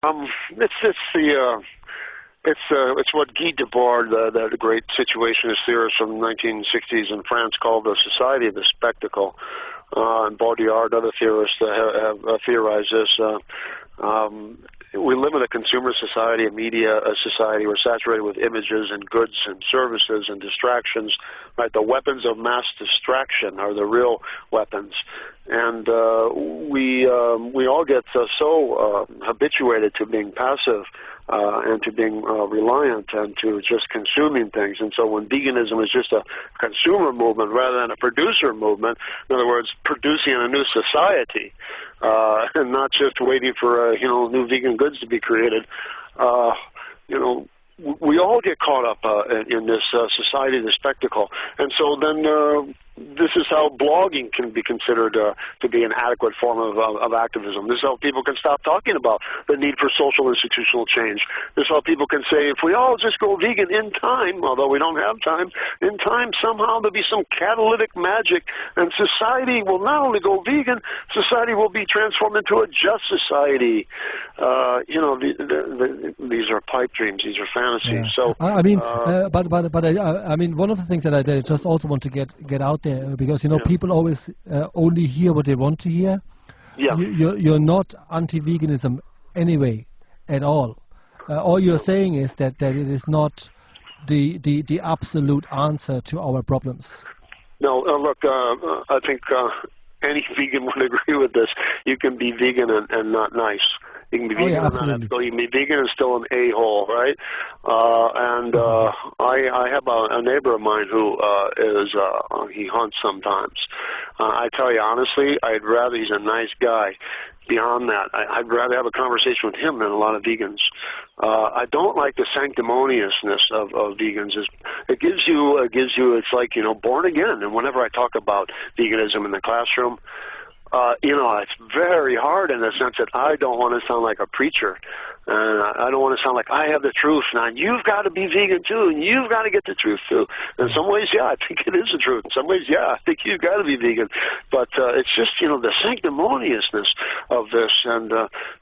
It's what Guy Debord, the great situationist theorist from the 1960s in France, called the society of the spectacle. And Baudrillard, other theorists have theorized this. We live in a consumer society, a media society. We're saturated with images and goods and services and distractions. Right, the weapons of mass distraction are the real weapons, and we all get so habituated to being passive and to being reliant and to just consuming things. And so when veganism is just a consumer movement rather than a producer movement, in other words, producing a new society, and not just waiting for new vegan goods to be created, we all get caught up in this society of the spectacle. And so then this is how blogging can be considered to be an adequate form of activism. This is how people can stop talking about the need for social institutional change. This is how people can say, if we all just go vegan in time, although we don't have time, in time somehow there'll be some catalytic magic, and society will not only go vegan, society will be transformed into a just society. These are pipe dreams. These are fantasies. Yeah. So I mean, I mean, one of the things that I just also want to get out there, because people always only hear what they want to hear. Yeah. You're not anti-veganism anyway at all. All you're saying is that it is not the absolute answer to our problems. No, look, I think any vegan would agree with this. You can be vegan and not nice. You can be vegan and not ethical. You can be vegan and still an a-hole, right? I have a neighbor of mine who he hunts sometimes. I tell you honestly, he's a nice guy. Beyond that, I'd rather have a conversation with him than a lot of vegans. I don't like the sanctimoniousness of vegans. It gives you, it's like, born again. And whenever I talk about veganism in the classroom, it's very hard in the sense that I don't want to sound like a preacher. And I don't want to sound like I have the truth. Now, you've got to be vegan, too, and you've got to get the truth, too. In some ways, yeah, I think it is the truth. In some ways, yeah, I think you've got to be vegan. But it's just, the sanctimoniousness of this. And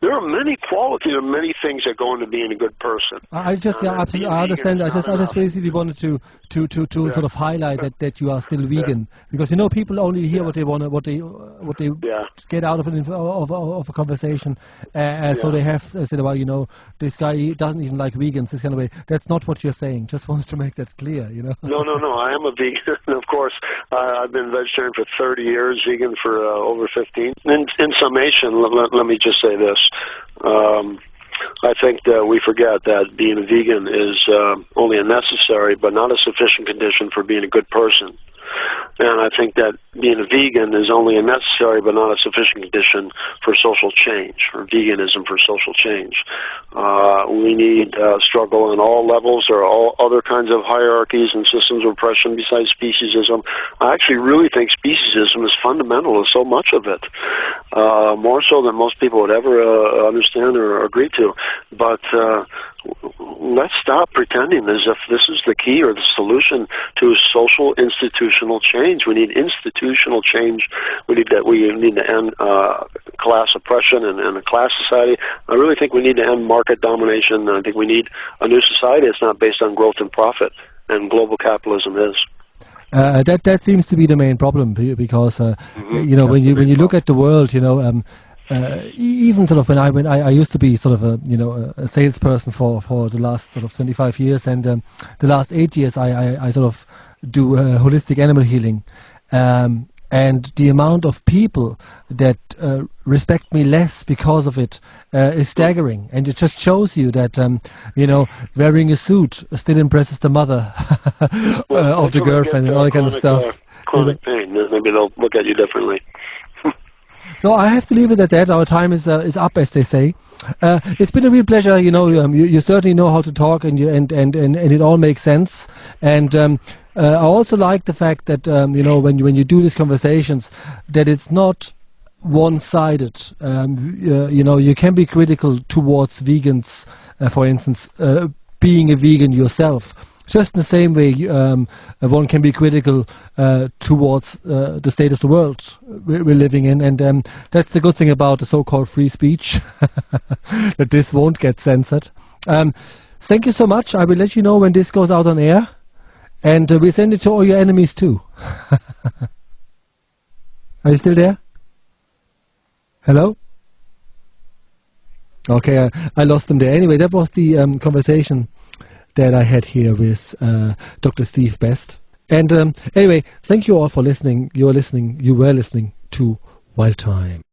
there are many qualities and many things that go into being a good person. Absolutely, I understand. I just basically wanted to sort of highlight that you are still vegan. Because, people only hear what they want, what they get out of a conversation. So they have said about, this guy doesn't even like vegans, this kind of way. That's not what you're saying. Just wanted to make that clear, No. I am a vegan, of course. I've been vegetarian for 30 years, vegan for over 15. In summation, let me just say this. I think that we forget that being a vegan is only a necessary but not a sufficient condition for being a good person. And I think that being a vegan is only a necessary but not a sufficient condition for social change, for veganism for social change. We need struggle on all levels. There are all other kinds of hierarchies and systems of oppression besides speciesism. I actually really think speciesism is fundamental to so much of it, more so than most people would ever understand or agree to. But let's stop pretending as if this is the key or the solution to social institutional change. We need institutional change. We need to end class oppression and a class society. I really think we need to end market domination. I think we need a new society that's not based on growth and profit, and global capitalism is. That seems to be the main problem, because when you look at the world, even sort of when I used to be sort of a salesperson for the last sort of 25 years, and the last 8 years I sort of do holistic animal healing, and the amount of people that respect me less because of it is staggering, and it just shows you that wearing a suit still impresses the mother of the girlfriend and all that kind of stuff. Chronic pain, maybe they'll look at you differently. So I have to leave it at that. Our time is up, as they say. It's been a real pleasure. You certainly know how to talk, and it all makes sense. And I also like the fact that when you do these conversations, that it's not one-sided. You can be critical towards vegans, for instance, being a vegan yourself. Just in the same way, one can be critical towards the state of the world we're living in, and that's the good thing about the so-called free speech, that this won't get censored. Thank you so much. I will let you know when this goes out on air, and we send it to all your enemies too. Are you still there? Hello? Okay, I lost them there. Anyway, that was the conversation that I had here with Dr. Steve Best. And anyway, thank you all for listening. You were listening to Wild Time.